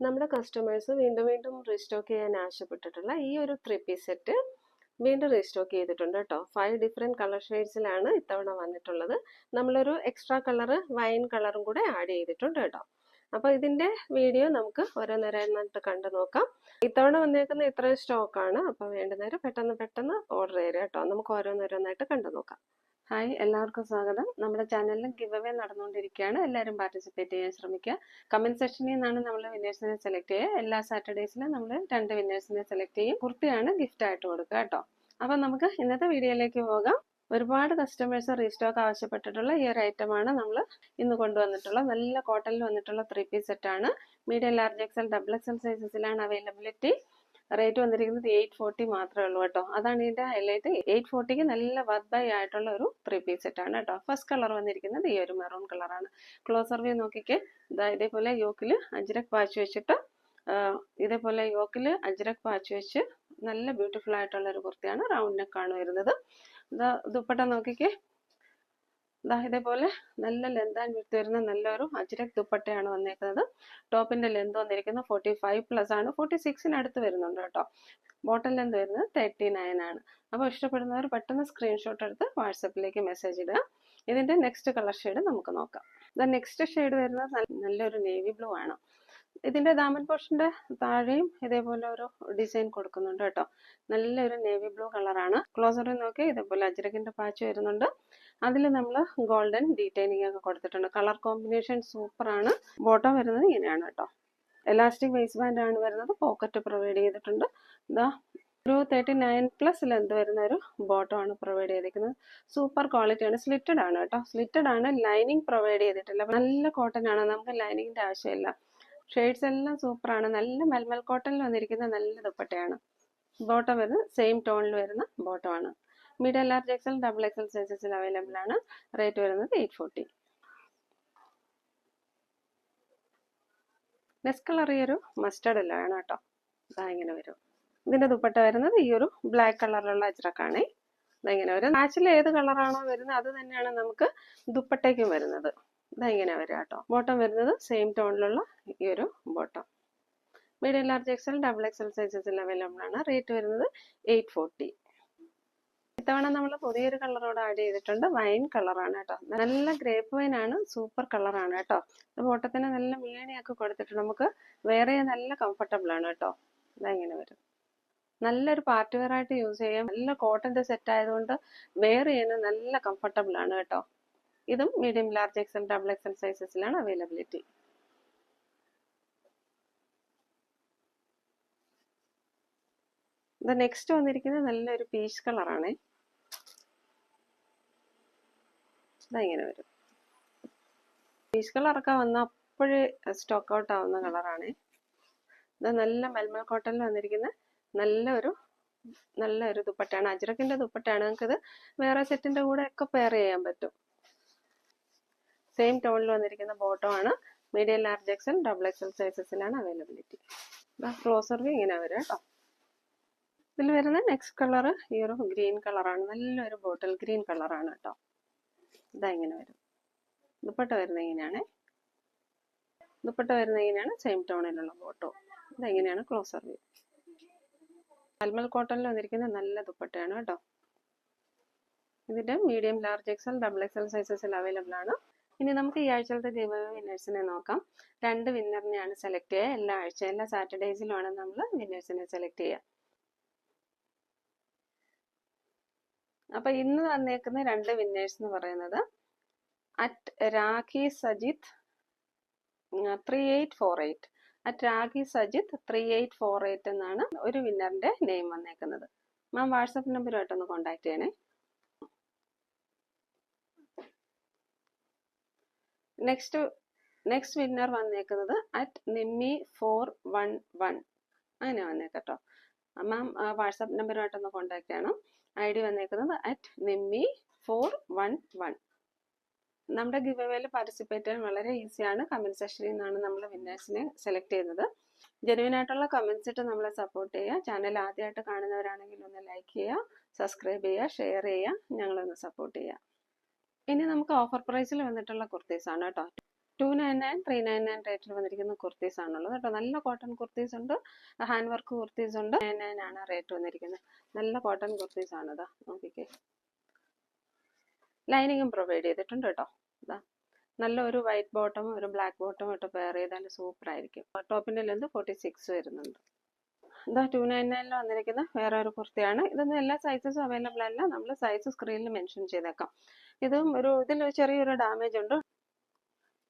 നമ്മുടെ കസ്റ്റമേഴ്സ് വീണ്ടും വീണ്ടും റീസ്റ്റോക്ക് ചെയ്യാൻ ആവശ്യപ്പെട്ടിട്ടുള്ള ഈ ഒരു 3 പീസ് സെറ്റ് വീണ്ടും റീസ്റ്റോക്ക് ചെയ്തിട്ടുണ്ട് കേട്ടോ. 5 ഡിഫറെൻറ്റ് കളർ ഷെയ്ഡ്സിലാണ് ഇത്തവണ വന്നിട്ടുള്ളത്. നമ്മളൊരു എക്സ്ട്രാ കളറ് വൈൻ കളറും കൂടെ ആഡ് ചെയ്തിട്ടുണ്ട് കേട്ടോ. അപ്പോൾ ഇതിൻ്റെ വീഡിയോ നമുക്ക് ഓരോന്നോരോന്നായിട്ട് കണ്ടു നോക്കാം. ഇത്തവണ വന്നേക്കുന്ന ഇത്രയും സ്റ്റോക്കാണ്. അപ്പോൾ വേണ്ടുന്നവർ പെട്ടെന്ന് ഓർഡർ ചെയ്യുക കേട്ടോ. നമുക്ക് ഓരോന്നോരോന്നായിട്ട് കണ്ടു നോക്കാം. ഹായ്, എല്ലാവർക്കും സ്വാഗതം. നമ്മുടെ ചാനലിൽ ഗിവ് അവേ നടന്നുകൊണ്ടിരിക്കുകയാണ്. എല്ലാവരും പാർട്ടിസിപ്പേറ്റ് ചെയ്യാൻ ശ്രമിക്കുക. കമന്റ് സെക്ഷനിൽ നിന്നാണ് നമ്മൾ വിന്നേഴ്സിനെ സെലക്ട് ചെയ്യുക. എല്ലാ സാറ്റർഡേസിലും നമ്മൾ 2 വിന്നേഴ്സിനെ സെലക്ട് ചെയ്യും. കുർത്തിയാണ് ഗിഫ്റ്റ് ആയിട്ട് കൊടുക്കുക കേട്ടോ. അപ്പം നമുക്ക് ഇന്നത്തെ വീഡിയോയിലേക്ക് പോകാം. ഒരുപാട് കസ്റ്റമേഴ്സ് റീസ്റ്റോക്ക് ആവശ്യപ്പെട്ടിട്ടുള്ള ഈ ഒരു ഐറ്റമാണ് നമ്മൾ ഇന്ന് കൊണ്ടുവന്നിട്ടുള്ള നല്ല കോട്ടണിൽ വന്നിട്ടുള്ള 3 പീസ് സെറ്റാണ്. Medium, large, XL, double XL സൈസസിലാണ് അവൈലബിലിറ്റി. റേറ്റ് വന്നിരിക്കുന്നത് 840 മാത്രമേ ഉള്ളൂ കേട്ടോ. അതാണ് ഇതിന്റെ ഹൈലൈറ്റ്. 840ക്ക് നല്ല വർത്ത് ബൈ ആയിട്ടുള്ള ഒരു 3 പീസ് സെറ്റ് ആണ് കേട്ടോ. ഫസ്റ്റ് കളർ വന്നിരിക്കുന്നത് ഈ ഒരു മെറൂൺ കളറാണ്. ക്ലോസർ വ്യൂ നോക്കിക്കേ. ഇതേപോലെ യോക്കിൽ അജ്രക് പാച്ച് വെച്ചിട്ട് ഇതേപോലെ യോക്കിൽ അജ്രക് പാച്ച് വെച്ച് നല്ല ബ്യൂട്ടിഫുൾ ആയിട്ടുള്ള ഒരു കുർത്തിയാണ്. റൗണ്ട് നെക്കാണ് വരുന്നത്. ദുപ്പട്ട നോക്കിക്കേ. ഇതേപോലെ നല്ല ലെന്ത് ആൻഡ് വിഡ്ത്ത് വരുന്ന നല്ലൊരു അജ്രക് ദുപ്പട്ടയാണ് വന്നേക്കുന്നത്. ടോപ്പിന്റെ ലെന്ത് വന്നിരിക്കുന്നത് 45+ ആണ്. 46-നടുത്ത് വരുന്നുണ്ട് കേട്ടോ. ബോട്ടം ലെന്ത് വരുന്നത് 39 ആണ്. അപ്പോൾ ഇഷ്ടപ്പെടുന്നവർ പെട്ടെന്ന് സ്ക്രീൻഷോട്ട് എടുത്ത് വാട്സപ്പിലേക്ക് മെസ്സേജ് ഇടുക. ഇതിന്റെ നെക്സ്റ്റ് കളർ ഷെയ്ഡ് നമുക്ക് നോക്കാം. നെക്സ്റ്റ് ഷെയ്ഡ് വരുന്നത് നല്ലൊരു നേവി ബ്ലൂ ആണ്. ഇതിന്റെ ദാമൻ പോർഷന്റെ താഴെയും ഇതേപോലെ ഒരു ഡിസൈൻ കൊടുക്കുന്നുണ്ട് കേട്ടോ. നല്ലൊരു നേവി ബ്ലൂ കളറാണ്. ക്ലോസറിൽ നോക്കി ഇതേപോലെ അജ്രകിന്റെ പാച്ച് വരുന്നുണ്ട്. അതിൽ നമ്മൾ ഗോൾഡൻ ഡീറ്റെയിലിംഗ് ഒക്കെ കൊടുത്തിട്ടുണ്ട്. കളർ കോമ്പിനേഷൻ സൂപ്പർ ആണ്. ബോട്ടം വരുന്നത് ഇങ്ങനെയാണ് കേട്ടോ. എലാസ്റ്റിക് വേസ്റ്റ് ബാൻഡ് ആണ് വരുന്നത്. പോക്കറ്റ് പ്രൊവൈഡ് ചെയ്തിട്ടുണ്ട്. ഒരു 39+ ലെന്ത് വരുന്ന ഒരു ബോട്ടം ആണ് പ്രൊവൈഡ് ചെയ്തിരിക്കുന്നത്. സൂപ്പർ ക്വാളിറ്റിയാണ്. സ്ലിറ്റഡ് ആണ് കേട്ടോ. സ്ലിറ്റഡ് ആണ്. ലൈനിങ് പ്രൊവൈഡ് ചെയ്തിട്ടില്ല. നല്ല കോട്ടൺ ആണ്. നമുക്ക് ലൈനിങ്ങിന്റെ ആവശ്യമില്ല. ഷെയ്ഡ്സ് എല്ലാം സൂപ്പറാണ്. നല്ല മൽമൽ കോട്ടണിൽ വന്നിരിക്കുന്ന നല്ല ദുപ്പട്ടയാണ്. ബോട്ടം വരുന്നത് സെയിം ടോണിൽ വരുന്ന ബോട്ടമാണ്. Medium, large, XL, double XL സൈസസിൽ അവൈലബിൾ ആണ്. റേറ്റ് വരുന്നത് 840. നെക്സ്റ്റ് കളർ ഈ ഒരു മസ്റ്റർഡ് എല്ലാം ആണ് കേട്ടോ. ഇങ്ങനെ വരും. ഇതിന്റെ ദുപ്പട്ട വരുന്നത് ഈ ഒരു ബ്ലാക്ക് കളറിലുള്ള അജ്രക്കാണേ. ഇങ്ങനെ വരും. ആക്ച്വലി ഏത് കളറാണോ വരുന്നത് അത് തന്നെയാണ് നമുക്ക് ദുപ്പട്ടയ്ക്കും വരുന്നത്. ഇങ്ങനെ വരും കേട്ടോ. ബോട്ടം വരുന്നത് സെയിം ടോണിലുള്ള ഈ ഒരു bottom. Medium, large, XL, double XL സൈസസിൽ അവൈലബിൾ ആണ്. റേറ്റ് വരുന്നത് 840. ഇത്തവണ നമ്മൾ പുതിയൊരു കളറോട് ആഡ് ചെയ്തിട്ടുണ്ട്. വൈൻ കളറാണ് കേട്ടോ. നല്ല ഗ്രേപ്പ് വൈൻ ആണ്. സൂപ്പർ കളറാണ് കേട്ടോ. ബോട്ടത്തിന് നല്ല മീണിയൊക്കെ കൊടുത്തിട്ടുണ്ട്. നമുക്ക് വേറെ നല്ല കംഫർട്ടബിൾ ആണ് കേട്ടോ. ഇങ്ങനെ വരും. നല്ലൊരു പാർട്ടി വെയർ ആയിട്ട് യൂസ് ചെയ്യാം. നല്ല കോട്ടന്റെ സെറ്റ് ആയതുകൊണ്ട് വെയർ ചെയ്യാൻ നല്ല കംഫർട്ടബിൾ ആണ് കേട്ടോ. ഇതും medium, large, XL, double XL സൈസസിലാണ് അവൈലബിലിറ്റി. നെക്സ്റ്റ് വന്നിരിക്കുന്നത് നല്ലൊരു പീച്ച് കളറാണ്. ഇങ്ങനെ വരും. പീച്ച് കളറൊക്കെ വന്ന അപ്പോഴേ സ്റ്റോക്ക് ഔട്ട് ആവുന്ന കളറാണ്. ഇത് നല്ല മൽമൽ കോട്ടണിൽ വന്നിരിക്കുന്ന നല്ലൊരു ദുപ്പട്ടയാണ്. അജ്രക്കിന്റെ ദുപ്പട്ടയാണ്. നമുക്കിത് വേറെ സെറ്റിന്റെ കൂടെ ഒക്കെ പെയർ ചെയ്യാൻ പറ്റും. സെയിം ടോണിൽ വന്നിരിക്കുന്ന ബോട്ടം ആണ്. Medium, large, XL, double XL സൈസസിലാണ് അവൈലബിലിറ്റി. ക്ലോസർ വ്യൂ ഇങ്ങനെ വരും കേട്ടോ. ഇതിൽ വരുന്ന നെക്സ്റ്റ് കളർ ഈ ഒരു ഗ്രീൻ കളറാണ്. നല്ലൊരു ബോട്ടിൽ ഗ്രീൻ കളറാണ് കേട്ടോ. ഇങ്ങനെ വരും. ദുപ്പട്ട വരുന്നത് ഇങ്ങനെയാണ്. സെയിം ടോണിലുള്ള ബോട്ടോ. ഇതെങ്ങനെയാണ് ക്ലോസർ വ്യൂ. മൽമൽ കോട്ടണിൽ വന്നിരിക്കുന്ന നല്ല ദുപ്പട്ടയാണ് കേട്ടോ. ഇതിന്റെ medium, large, XL, double XL സൈസസിൽ അവൈലബിൾ ആണ്. ഇനി നമുക്ക് ഈ ആഴ്ചത്തെ ഗിവ് അവേ വിന്നേഴ്സിനെ നോക്കാം. 2 വിന്നറിനെയാണ് സെലക്ട് ചെയ്യുക. എല്ലാ സാറ്റർഡേസിലുമാണ് നമ്മൾ വിന്നേഴ്സിനെ സെലക്ട് ചെയ്യുക. അപ്പൊ ഇന്ന് വന്നേക്കുന്ന 2 വിന്നേഴ്സ് എന്ന് പറയുന്നത് @രാഖി സജിത്ത് 3848 @രാഖി സജിത്ത് 3848 എന്നാണ് ഒരു വിന്നറിന്റെ നെയിം വന്നേക്കുന്നത്. മാം വാട്സപ്പ് നമ്പറുമായിട്ടൊന്ന് കോൺടാക്ട് ചെയ്യണേ. നെക്സ്റ്റ് വിന്നർ വന്നേക്കുന്നത് @nimmi411 അങ്ങനെ വന്നേക്കട്ടോ. മാം വാട്സപ്പ് നമ്പറുമായിട്ടൊന്ന് കോൺടാക്ട് ചെയ്യണം. ID വന്നേക്കുന്നത് @nimmi411. നമ്മുടെ ഗിവ് അവേയിൽ പാർട്ടിസിപ്പേറ്റ് ചെയ്യാൻ വളരെ ഈസിയാണ്. കമന്റ് സെക്ഷനിൽ നിന്നാണ് നമ്മൾ വിന്നേഴ്സിനെ സെലക്ട് ചെയ്യുന്നത്. ജെന്യുവൻ ആയിട്ടുള്ള കമന്റ്സ് ഇട്ട് നമ്മളെ സപ്പോർട്ട് ചെയ്യുക. ചാനൽ ആദ്യമായിട്ട് കാണുന്നവരാണെങ്കിൽ ഒന്ന് ലൈക്ക് ചെയ്യുക, സബ്സ്ക്രൈബ് ചെയ്യുക, ഷെയർ ചെയ്യുക, ഞങ്ങളൊന്ന് സപ്പോർട്ട് ചെയ്യുക. ഇനി നമുക്ക് ഓഫർ പ്രൈസിൽ വന്നിട്ടുള്ള കുർത്തീസ് ആണ് കേട്ടോ. 299 399 റേറ്റിൽ വന്നിരിക്കുന്ന കുർത്തീസ് ആണുള്ളത് കേട്ടോ. നല്ല കോട്ടൺ കുർത്തീസ് ഉണ്ട്, ഹാൻഡ് വർക്ക് കുർത്തീസ് ഉണ്ട്. 99 ആണ് റേറ്റ് വന്നിരിക്കുന്നത്. നല്ല കോട്ടൺ കുർത്തീസ് ആണ്. ഇതാ നോക്കിക്കേ, ലൈനിങ്ങും പ്രൊവൈഡ് ചെയ്തിട്ടുണ്ട് കേട്ടോ. ഇതാ നല്ല ഒരു വൈറ്റ് ബോട്ടം ഒരു ബ്ലാക്ക് ബോട്ടം ഇട്ട് പെയർ ചെയ്താൽ സൂപ്പർ ആയിരിക്കും. ടോപ്പിന്റെ ലെന്ത് 46 വരുന്നുണ്ട്. ഇതാ 299 വന്നിരിക്കുന്ന വേറെ ഒരു കുർത്തിയാണ്. ഇതൊന്നും എല്ലാ സൈസസും അവൈലബിൾ അല്ല, നമ്മൾ സൈസ് സ്ക്രീനിൽ മെൻഷൻ ചെയ്തേക്കാം. ഇതും ഇതിൽ ചെറിയൊരു ഡാമേജ് ഉണ്ട്.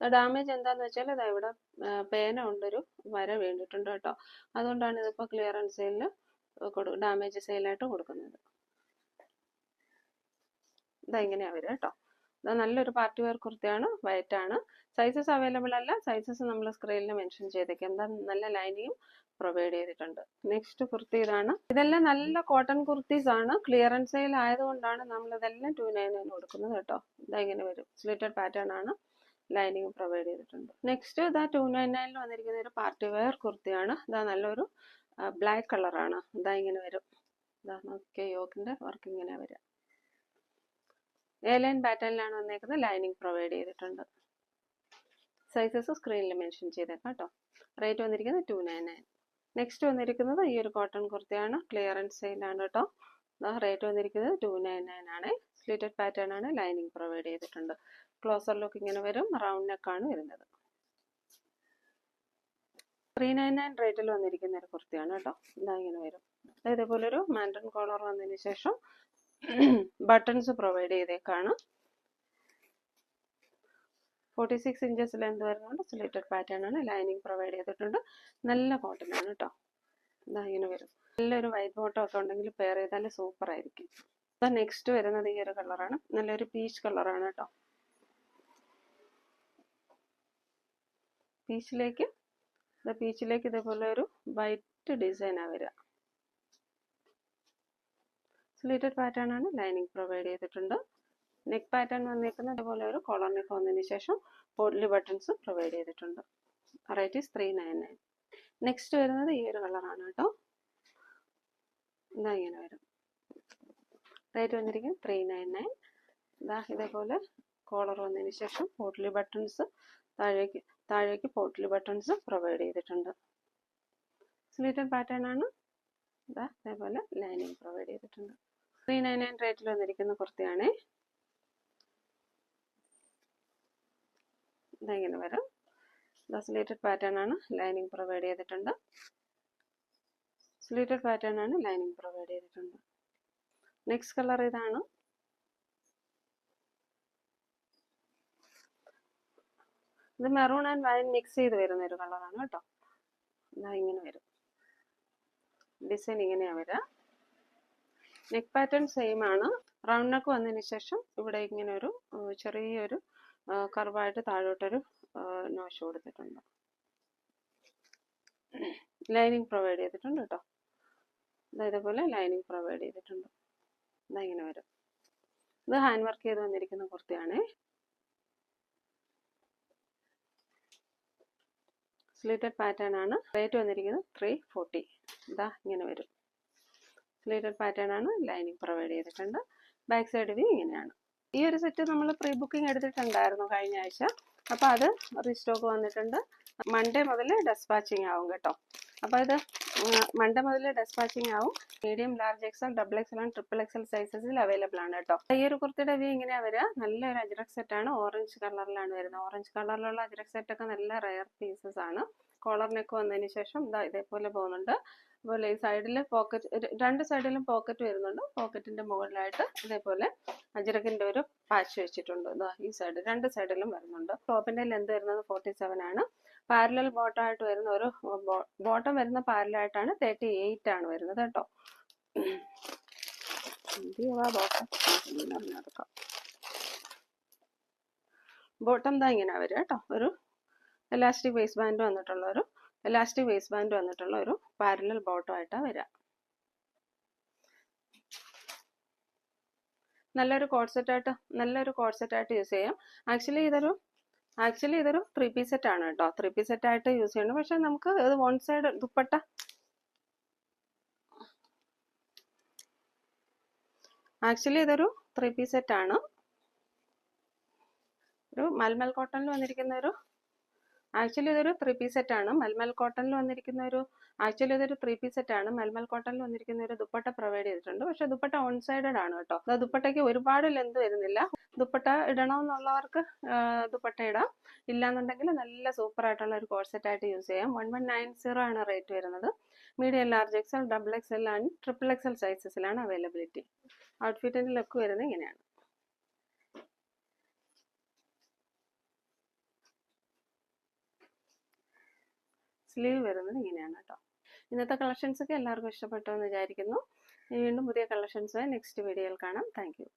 ഡാമേജ് എന്താന്ന് വെച്ചാൽ ഇതാ ഇവിടെ പേന കൊണ്ടൊരു വര വീണിട്ടുണ്ട് കേട്ടോ. അതുകൊണ്ടാണ് ഇതിപ്പോൾ ക്ലിയറൻസ് സെയിലിൽ ഡാമേജ് സെയിലായിട്ട് കൊടുക്കുന്നത്. ഇതാ ഇങ്ങനെയാ വരിക കേട്ടോ. ഇത് നല്ലൊരു പാർട്ടി വെയർ കുർത്തിയാണ്, വൈറ്റ് ആണ്. സൈസസ് അവൈലബിൾ അല്ല, സൈസസ് നമ്മൾ സ്ക്രീനിൽ മെൻഷൻ ചെയ്തേക്കാം. എന്താ നല്ല ലൈനിങ്ങും പ്രൊവൈഡ് ചെയ്തിട്ടുണ്ട്. നെക്സ്റ്റ് കുർത്തി ഇതാണ്. ഇതെല്ലാം നല്ല കോട്ടൺ കുർത്തീസ് ആണ്. ക്ലിയറൻസ് സെയിൽ ആയതുകൊണ്ടാണ് നമ്മൾ ഇതെല്ലാം 299 കൊടുക്കുന്നത് കേട്ടോ. ഇതാ ഇങ്ങനെ വരും, സ്ലിറ്റഡ് പാറ്റേൺ ആണ്, ലൈനിങ് പ്രൊവൈഡ് ചെയ്തിട്ടുണ്ട്. നെക്സ്റ്റ് ഇതാ 299 വന്നിരിക്കുന്ന ഒരു പാർട്ടി വെയർ കുർത്തിയാണ്. ഇതാ നല്ലൊരു ബ്ലാക്ക് കളറാണ്. ഇതാ ഇങ്ങനെ വരും. ഇതാ നോക്കിയ യോക്കിന്റെ വർക്ക് ഇങ്ങനെ വരും. എ ലൈൻ പാറ്റേണിലാണ് വന്നേക്കുന്നത്, ലൈനിങ് പ്രൊവൈഡ് ചെയ്തിട്ടുണ്ട്. സൈസസ് സ്ക്രീനിൽ മെൻഷൻ ചെയ്തേക്കാം കേട്ടോ. റേറ്റ് വന്നിരിക്കുന്നത് 299. നെക്സ്റ്റ് വന്നിരിക്കുന്നത് ഈ ഒരു കോട്ടൺ കുർത്തിയാണ്, ക്ലിയറൻസ് സെയിലാണ് കേട്ടോ. റേറ്റ് വന്നിരിക്കുന്നത് 299 ആണ്. സ്ലിറ്റഡ് പാറ്റേൺ ആണ്, ലൈനിങ് പ്രൊവൈഡ് ചെയ്തിട്ടുണ്ട്. ക്ലോസർ ലുക്ക് ഇങ്ങനെ വരും, റൗണ്ട് നെക്ക് ആണ് വരുന്നത്. 399 റേറ്റിൽ വന്നിരിക്കുന്ന ഒരു കുർത്തിയാണ് കേട്ടോ. ഇതാ ഇങ്ങനെ വരും. ഇതേപോലെ ഒരു മാൻഡൻ കോളർ വന്നതിന് ശേഷം ബട്ടൺസ് പ്രൊവൈഡ് ചെയ്തേക്കാണ്. 46 ഇഞ്ചസ് ലെന്ത് വരുന്നുണ്ട്, സ്ലിറ്റഡ് പാറ്റേൺ ആണ്, ലൈനിങ് പ്രൊവൈഡ് ചെയ്തിട്ടുണ്ട്. നല്ല കോട്ടൺ ആണ് കേട്ടോ. ഇതാ ഇങ്ങനെ വരും. നല്ലൊരു വൈറ്റ് ബോട്ടം ഒക്കെ ഉണ്ടെങ്കിൽ പെയർ ചെയ്താൽ സൂപ്പർ ആയിരിക്കും. നെക്സ്റ്റ് വരുന്നത് ഈ ഒരു കളറാണ്, നല്ലൊരു പീച്ച് കളറാണ് കേട്ടോ. പീച്ചിലേക്ക് ഇതേപോലെ ഒരു വൈറ്റ് ഡിസൈനാണ് വരിക. സ്ലിറ്റഡ് പാറ്റേൺ ആണ്, ലൈനിങ് പ്രൊവൈഡ് ചെയ്തിട്ടുണ്ട്. നെക്ക് പാറ്റേൺ വന്നേക്കുന്നത് ഇതേപോലെ ഒരു കോളർ നെക്ക് വന്നതിന് ശേഷം പോട്ട്ലി ബട്ടൺസ് പ്രൊവൈഡ് ചെയ്തിട്ടുണ്ട്. Rate is 399. നെക്സ്റ്റ് വരുന്നത് ഈ ഒരു കളറാണ് കേട്ടോ. ഇതാ ഇങ്ങനെ വരും. റേറ്റ് വന്നിരിക്കും 399. ഇതാ ഇതേപോലെ കോളർ വന്നതിന് ശേഷം പോട്ട്ലി ബട്ടൺസ് താഴേക്ക് പോട്ട്ലി ബട്ടൺസ് പ്രൊവൈഡ് ചെയ്തിട്ടുണ്ട്. സ്ലിറ്റഡ് പാറ്റേൺ ആണ്. ഇതാ ഇതേപോലെ ലൈനിങ് പ്രൊവൈഡ് ചെയ്തിട്ടുണ്ട്. 399 റേറ്റിൽ വന്നിരിക്കുന്ന കുർത്തിയാണ്. ഇതെങ്ങനെ വരും. സ്ലിറ്റഡ് പാറ്റേൺ ആണ്, ലൈനിങ് പ്രൊവൈഡ് ചെയ്തിട്ടുണ്ട്. സ്ലിറ്റഡ് പാറ്റേൺ ആണ്, ലൈനിങ് പ്രൊവൈഡ് ചെയ്തിട്ടുണ്ട്. നെക്സ്റ്റ് കളർ ഇതാണ്. ഇത് മെറൂൺ ആൻഡ് വൈൻ മിക്സ് ചെയ്ത് വരുന്ന ഒരു കളറാണ് കേട്ടോ. ഇതാ ഇങ്ങനെ വരും. ഡിസൈൻ ഇങ്ങനെയാണ് വരിക. നെക്ക് പാറ്റേൺ സെയിം ആണ്. റൗണ്ട് നെക്ക് വന്നതിന് ശേഷം ഇവിടെ ഇങ്ങനെ ഒരു ചെറിയൊരു കർവായിട്ട് താഴോട്ടൊരു നോച്ച് കൊടുത്തിട്ടുണ്ട്. ലൈനിങ് പ്രൊവൈഡ് ചെയ്തിട്ടുണ്ട് കേട്ടോ. ഇതേപോലെ ലൈനിങ് പ്രൊവൈഡ് ചെയ്തിട്ടുണ്ട്. ഇതാ ഇങ്ങനെ വരും. ഇത് ഹാൻഡ് വർക്ക് ചെയ്ത് വന്നിരിക്കുന്ന കുർത്തിയാണ്. സ്ലിറ്റഡ് പാറ്റേൺ ആണ്. റേറ്റ് വന്നിരിക്കുന്നത് 340. ഇതാ ഇങ്ങനെ വരും. സ്ലിറ്റഡ് പാറ്റേൺ ആണ്, ലൈനിങ് പ്രൊവൈഡ് ചെയ്തിട്ടുണ്ട്. ബാക്ക് സൈഡ് വ്യൂ ഇങ്ങനെയാണ്. ഈ ഒരു സെറ്റ് നമ്മൾ പ്രീ ബുക്കിംഗ് എടുത്തിട്ടുണ്ടായിരുന്നു കഴിഞ്ഞ ആഴ്ച. അപ്പോൾ അത് റീസ്റ്റോക്ക് വന്നിട്ടുണ്ട്. മൺഡേ മുതൽ ഡെസ്പാച്ചിങ് ആവും കേട്ടോ. അപ്പോൾ ഇത് മൺഡേ മുതൽ ഡെസ്പാച്ചിങ് ആവും. Medium, large XL, double XL and triple XL സൈസസിൽ അവൈലബിൾ ആണ് കേട്ടോ. ഈ ഒരു കുർത്തിയുടെ വ്യൂ ഇങ്ങനെയാണ് വരിക. നല്ലൊരു അജ്രക് സെറ്റ് ആണ്, ഓറഞ്ച് കളറിലാണ് വരുന്നത്. ഓറഞ്ച് കളറിലുള്ള അജ്രക് സെറ്റ് ഒക്കെ നല്ല റയർ പീസസ് ആണ്. കോളർ നെക്ക് വന്നതിന് ശേഷം ഇതേപോലെ പോകുന്നുണ്ട്. അതുപോലെ ഈ സൈഡിൽ പോക്കറ്റ്, രണ്ട് സൈഡിലും പോക്കറ്റ് വരുന്നുണ്ട്. പോക്കറ്റിന്റെ മുകളിലായിട്ട് ഇതേപോലെ അജ്രകിന്റെ ഒരു പാച്ച് വെച്ചിട്ടുണ്ട്. ഈ സൈഡ് രണ്ട് സൈഡിലും വരുന്നുണ്ട്. ടോപ്പിന്റെ ലെന്ത് വരുന്നത് 47 ആണ്. പാരലൽ ബോട്ടം ആയിട്ട് വരുന്ന ഒരു ബോട്ടം വരുന്ന പാരലായിട്ടാണ് 38 ആണ് വരുന്നത് കേട്ടോ. ബോട്ടം ദാ ഇങ്ങനെ വരിക കേട്ടോ. ഒരു എലാസ്റ്റിക് വേസ്റ്റ് ബാൻഡ് വന്നിട്ടുള്ള ഒരു പാരലൽ ബോട്ടം ആയിട്ടാണ് വരിക. നല്ലൊരു കോഡ് സെറ്റ് ആയിട്ട് യൂസ് ചെയ്യാം. ആക്ച്വലി ഇതൊരു 3 പീസ് സെറ്റ് ആണ് കേട്ടോ. 3 പീസ് സെറ്റ് ആയിട്ട് യൂസ് ചെയ്യണം. പക്ഷെ നമുക്ക് ഇത് വൺ സൈഡ് ദുപ്പട്ട ഇതൊരു 3 പീസ് സെറ്റ് ആണ്. ഒരു മൽമൽ കോട്ടണിൽ വന്നിരിക്കുന്ന ഒരു ആക്ച്വലി ഇതൊരു 3 പീസ് സെറ്റ് ആണ്. മൽമൽ കോട്ടണിൽ വന്നിരിക്കുന്ന ഒരു ഇതൊരു 3 പീസ് സെറ്റ് ആണ്. മൽമൽ കോട്ടണിൽ വന്നിരിക്കുന്ന ഒരു ദുപ്പട്ട പ്രൊവൈഡ് ചെയ്തിട്ടുണ്ട്. പക്ഷെ ദുപ്പട്ട ഓൺ സൈഡഡ് ആണ് കേട്ടോ. ദുപ്പട്ടയ്ക്ക് ഒരുപാട് ലെന്ത് വരുന്നില്ല. ദുപ്പട്ട ഇടണമെന്നുള്ളവർക്ക് ദുപ്പട്ട ഇടാം. ഇല്ലാന്നുണ്ടെങ്കിൽ നല്ല സൂപ്പർ ആയിട്ടുള്ള ഒരു കോഡ് സെറ്റ് ആയിട്ട് യൂസ് ചെയ്യാം. 1190 ആണ് റേറ്റ് വരുന്നത്. Medium, large XL, double XL and triple XL സൈസസിലാണ് അവൈലബിലിറ്റി. ഔട്ട്ഫിറ്റിന്റെ ലുക്ക് വരുന്നത് ഇങ്ങനെയാണ്. സ്ലീവ് വരുന്നത് ഇങ്ങനെയാണ് കേട്ടോ. ഇന്നത്തെ കളക്ഷൻസ് ഒക്കെ എല്ലാവർക്കും ഇഷ്ടപ്പെട്ടു എന്ന് വിചാരിക്കുന്നു. വീണ്ടും പുതിയ കളക്ഷൻസുമായി നെക്സ്റ്റ് വീഡിയോയിൽ കാണാം. Thank you.